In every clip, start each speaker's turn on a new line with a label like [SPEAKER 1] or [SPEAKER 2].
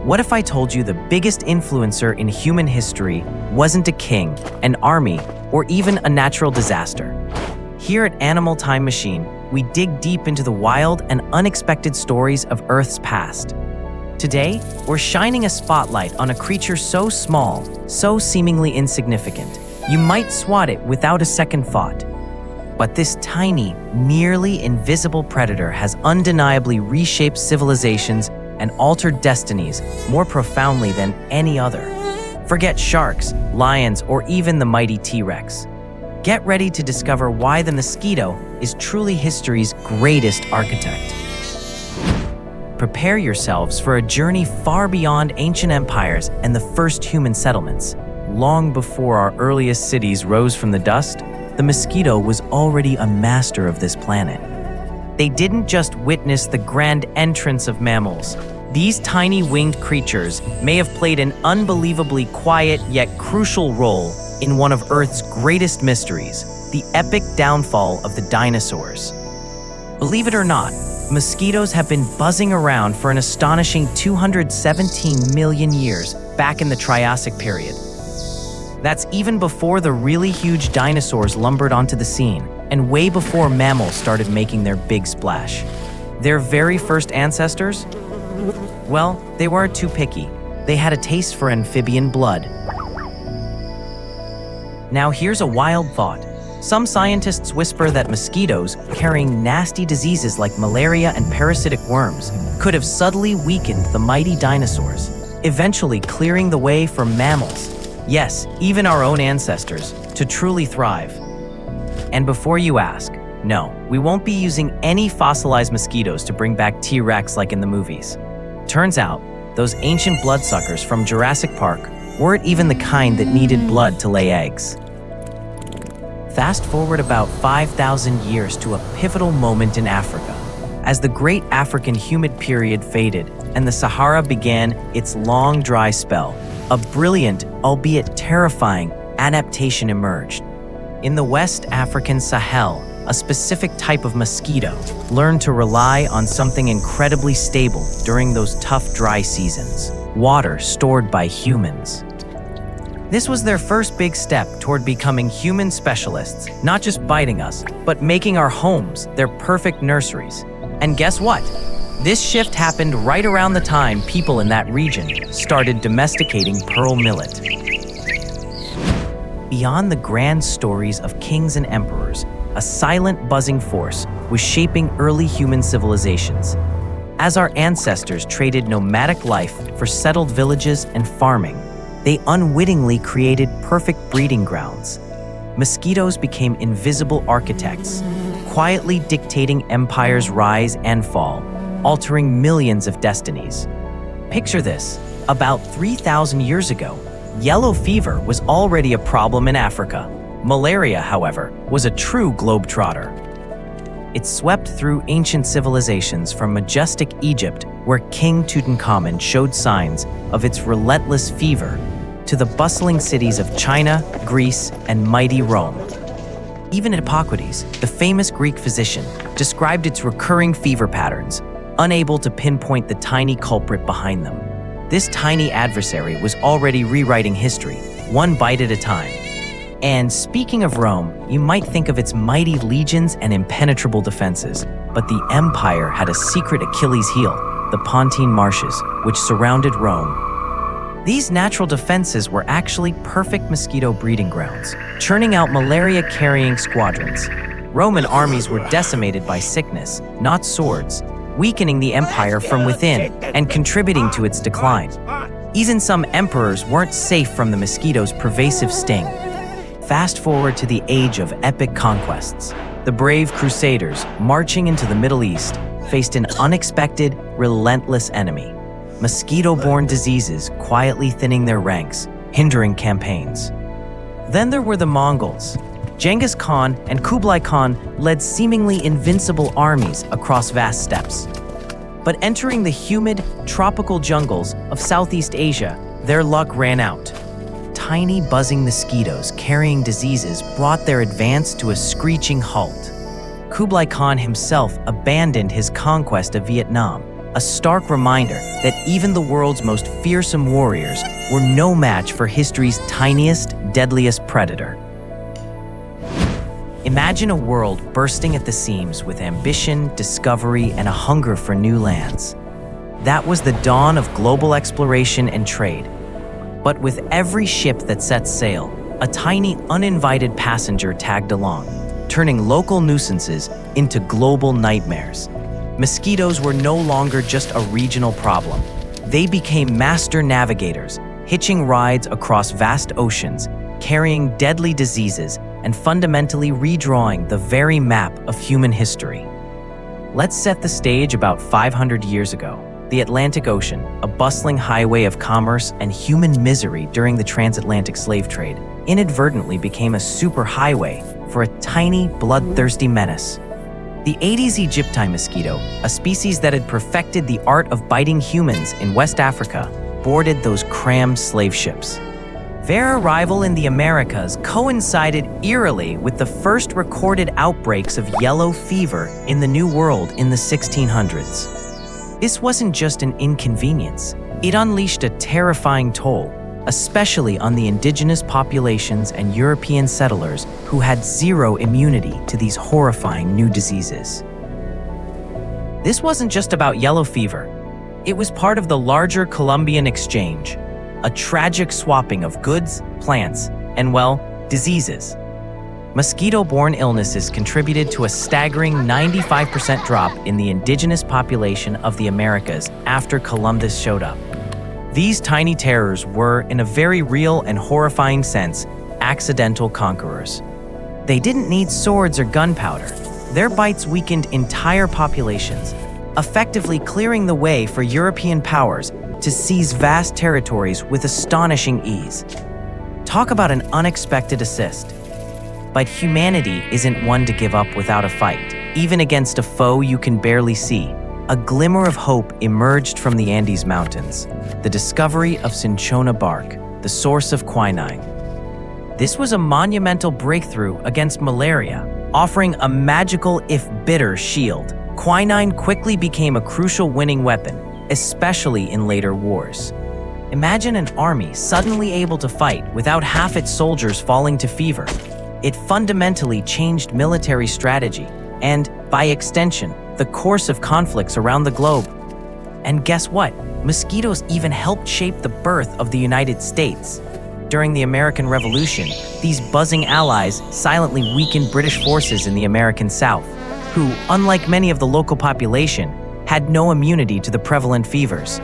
[SPEAKER 1] What if I told you the biggest influencer in human history wasn't a king, an army, or even a natural disaster? Here at Animal Time Machine, we dig deep into the wild and unexpected stories of Earth's past. Today, we're shining a spotlight on a creature so small, so seemingly insignificant, you might swat it without a second thought. But this tiny, nearly invisible predator has undeniably reshaped civilizations and altered destinies more profoundly than any other. Forget sharks, lions, or even the mighty T-Rex. Get ready to discover why the mosquito is truly history's greatest architect. Prepare yourselves for a journey far beyond ancient empires and the first human settlements. Long before our earliest cities rose from the dust, the mosquito was already a master of this planet. They didn't just witness the grand entrance of mammals. These tiny winged creatures may have played an unbelievably quiet yet crucial role in one of Earth's greatest mysteries, the epic downfall of the dinosaurs. Believe it or not, mosquitoes have been buzzing around for an astonishing 217 million years back in the Triassic period. That's even before the really huge dinosaurs lumbered onto the scene, and way before mammals started making their big splash. Their very first ancestors? Well, they weren't too picky. They had a taste for amphibian blood. Now here's a wild thought. Some scientists whisper that mosquitoes, carrying nasty diseases like malaria and parasitic worms, could have subtly weakened the mighty dinosaurs, eventually clearing the way for mammals, yes, even our own ancestors, to truly thrive. And before you ask, no, we won't be using any fossilized mosquitoes to bring back T-Rex like in the movies. Turns out, those ancient bloodsuckers from Jurassic Park weren't even the kind that needed blood to lay eggs. Fast forward about 5,000 years to a pivotal moment in Africa. As the great African humid period faded and the Sahara began its long dry spell, a brilliant, albeit terrifying, adaptation emerged. In the West African Sahel, a specific type of mosquito learned to rely on something incredibly stable during those tough dry seasons: water stored by humans. This was their first big step toward becoming human specialists, not just biting us, but making our homes their perfect nurseries. And guess what? This shift happened right around the time people in that region started domesticating pearl millet. Beyond the grand stories of kings and emperors, a silent buzzing force was shaping early human civilizations. As our ancestors traded nomadic life for settled villages and farming, they unwittingly created perfect breeding grounds. Mosquitoes became invisible architects, quietly dictating empires' rise and fall, altering millions of destinies. Picture this: about 3,000 years ago, yellow fever was already a problem in Africa. Malaria, however, was a true globetrotter. It swept through ancient civilizations from majestic Egypt, where King Tutankhamun showed signs of its relentless fever, to the bustling cities of China, Greece, and mighty Rome. Even Hippocrates, the famous Greek physician, described its recurring fever patterns, unable to pinpoint the tiny culprit behind them. This tiny adversary was already rewriting history, one bite at a time. And speaking of Rome, you might think of its mighty legions and impenetrable defenses, but the empire had a secret Achilles heel: the Pontine Marshes, which surrounded Rome. These natural defenses were actually perfect mosquito breeding grounds, churning out malaria-carrying squadrons. Roman armies were decimated by sickness, not swords, weakening the empire from within and contributing to its decline. Even some emperors weren't safe from the mosquito's pervasive sting. Fast forward to the age of epic conquests. The brave crusaders, marching into the Middle East, faced an unexpected, relentless enemy: mosquito-borne diseases quietly thinning their ranks, hindering campaigns. Then there were the Mongols. Genghis Khan and Kublai Khan led seemingly invincible armies across vast steppes. But entering the humid, tropical jungles of Southeast Asia, their luck ran out. Tiny buzzing mosquitoes carrying diseases brought their advance to a screeching halt. Kublai Khan himself abandoned his conquest of Vietnam, a stark reminder that even the world's most fearsome warriors were no match for history's tiniest, deadliest predator. Imagine a world bursting at the seams with ambition, discovery, and a hunger for new lands. That was the dawn of global exploration and trade. But with every ship that set sail, a tiny, uninvited passenger tagged along, turning local nuisances into global nightmares. Mosquitoes were no longer just a regional problem. They became master navigators, hitching rides across vast oceans, carrying deadly diseases, and fundamentally redrawing the very map of human history. Let's set the stage about 500 years ago. The Atlantic Ocean, a bustling highway of commerce and human misery during the transatlantic slave trade, inadvertently became a superhighway for a tiny, bloodthirsty menace. The Aedes aegypti mosquito, a species that had perfected the art of biting humans in West Africa, boarded those crammed slave ships. Their arrival in the Americas coincided eerily with the first recorded outbreaks of yellow fever in the New World in the 1600s. This wasn't just an inconvenience. It unleashed a terrifying toll, especially on the indigenous populations and European settlers who had zero immunity to these horrifying new diseases. This wasn't just about yellow fever. It was part of the larger Columbian Exchange, a tragic swapping of goods, plants, and, well, diseases. Mosquito-borne illnesses contributed to a staggering 95% drop in the indigenous population of the Americas after Columbus showed up. These tiny terrors were, in a very real and horrifying sense, accidental conquerors. They didn't need swords or gunpowder. Their bites weakened entire populations, effectively clearing the way for European powers to seize vast territories with astonishing ease. Talk about an unexpected assist. But humanity isn't one to give up without a fight. Even against a foe you can barely see, a glimmer of hope emerged from the Andes Mountains, the discovery of cinchona bark, the source of quinine. This was a monumental breakthrough against malaria, offering a magical if bitter shield. Quinine quickly became a crucial winning weapon, especially in later wars. Imagine an army suddenly able to fight without half its soldiers falling to fever. It fundamentally changed military strategy and, by extension, the course of conflicts around the globe. And guess what? Mosquitoes even helped shape the birth of the United States. During the American Revolution, these buzzing allies silently weakened British forces in the American South, who, unlike many of the local population, had no immunity to the prevalent fevers.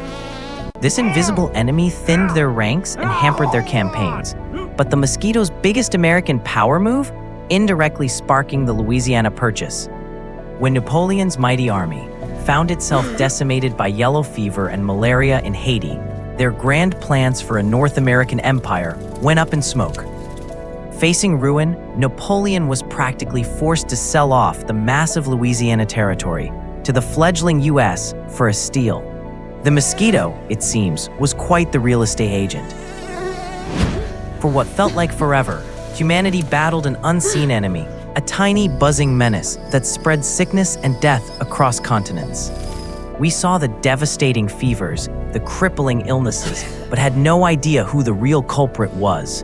[SPEAKER 1] This invisible enemy thinned their ranks and hampered their campaigns. But the mosquito's biggest American power move? Indirectly sparking the Louisiana Purchase. When Napoleon's mighty army found itself decimated by yellow fever and malaria in Haiti, their grand plans for a North American empire went up in smoke. Facing ruin, Napoleon was practically forced to sell off the massive Louisiana territory to the fledgling US for a steal. The mosquito, it seems, was quite the real estate agent. For what felt like forever, humanity battled an unseen enemy, a tiny buzzing menace that spread sickness and death across continents. We saw the devastating fevers, the crippling illnesses, but had no idea who the real culprit was.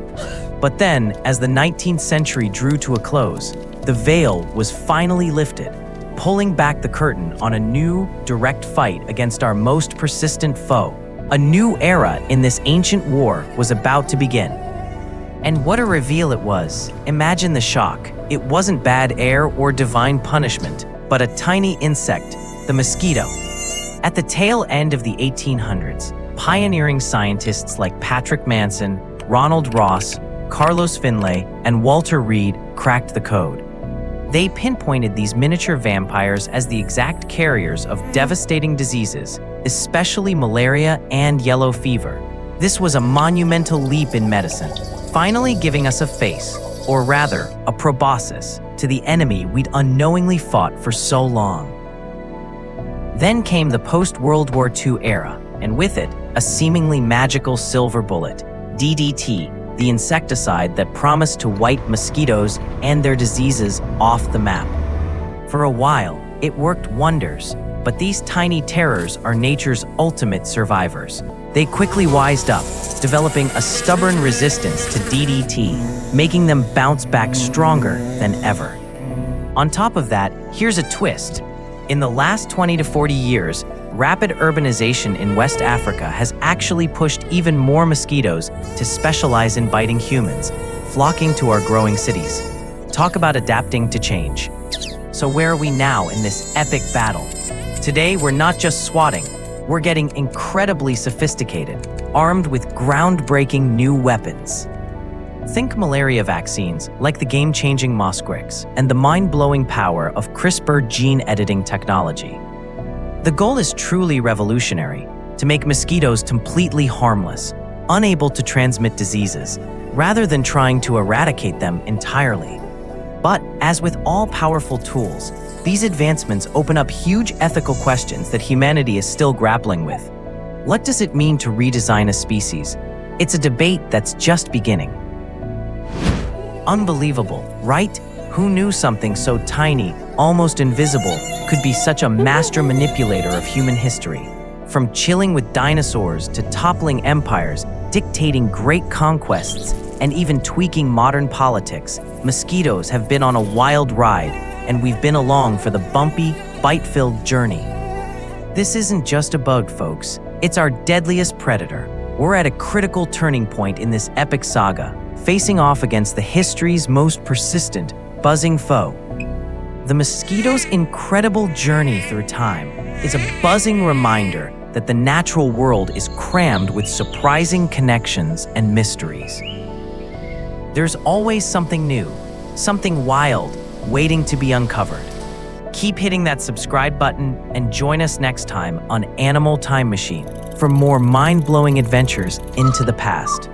[SPEAKER 1] But then, as the 19th century drew to a close, the veil was finally lifted, pulling back the curtain on a new, direct fight against our most persistent foe. A new era in this ancient war was about to begin. And what a reveal it was. Imagine the shock. It wasn't bad air or divine punishment, but a tiny insect, the mosquito. At the tail end of the 1800s, pioneering scientists like Patrick Manson, Ronald Ross, Carlos Finlay, and Walter Reed cracked the code. They pinpointed these miniature vampires as the exact carriers of devastating diseases, especially malaria and yellow fever. This was a monumental leap in medicine, finally giving us a face, or rather, a proboscis, to the enemy we'd unknowingly fought for so long. Then came the post-World War II era, and with it, a seemingly magical silver bullet, DDT, the insecticide that promised to wipe mosquitoes and their diseases off the map. For a while, it worked wonders, But these tiny terrors are nature's ultimate survivors. They quickly wised up, developing a stubborn resistance to DDT, making them bounce back stronger than ever. On top of that, here's a twist. In the last 20 to 40 years, rapid urbanization in West Africa has actually pushed even more mosquitoes to specialize in biting humans, flocking to our growing cities. Talk about adapting to change. So where are we now in this epic battle? Today, we're not just swatting, we're getting incredibly sophisticated, armed with groundbreaking new weapons. Think malaria vaccines, like the game-changing Mosquitoes, and the mind-blowing power of CRISPR gene editing technology. The goal is truly revolutionary, to make mosquitoes completely harmless, unable to transmit diseases, rather than trying to eradicate them entirely. But as with all powerful tools, these advancements open up huge ethical questions that humanity is still grappling with. What does it mean to redesign a species? It's a debate that's just beginning. Unbelievable, right? Who knew something so tiny, almost invisible, could be such a master manipulator of human history? From chilling with dinosaurs to toppling empires, dictating great conquests, and even tweaking modern politics, mosquitoes have been on a wild ride, and we've been along for the bumpy, bite-filled journey. This isn't just a bug, folks. It's our deadliest predator. We're at a critical turning point in this epic saga, facing off against the history's most persistent, buzzing foe. The mosquito's incredible journey through time is a buzzing reminder that the natural world is crammed with surprising connections and mysteries. There's always something new, something wild, waiting to be uncovered. Keep hitting that subscribe button and join us next time on Animal Time Machine for more mind-blowing adventures into the past.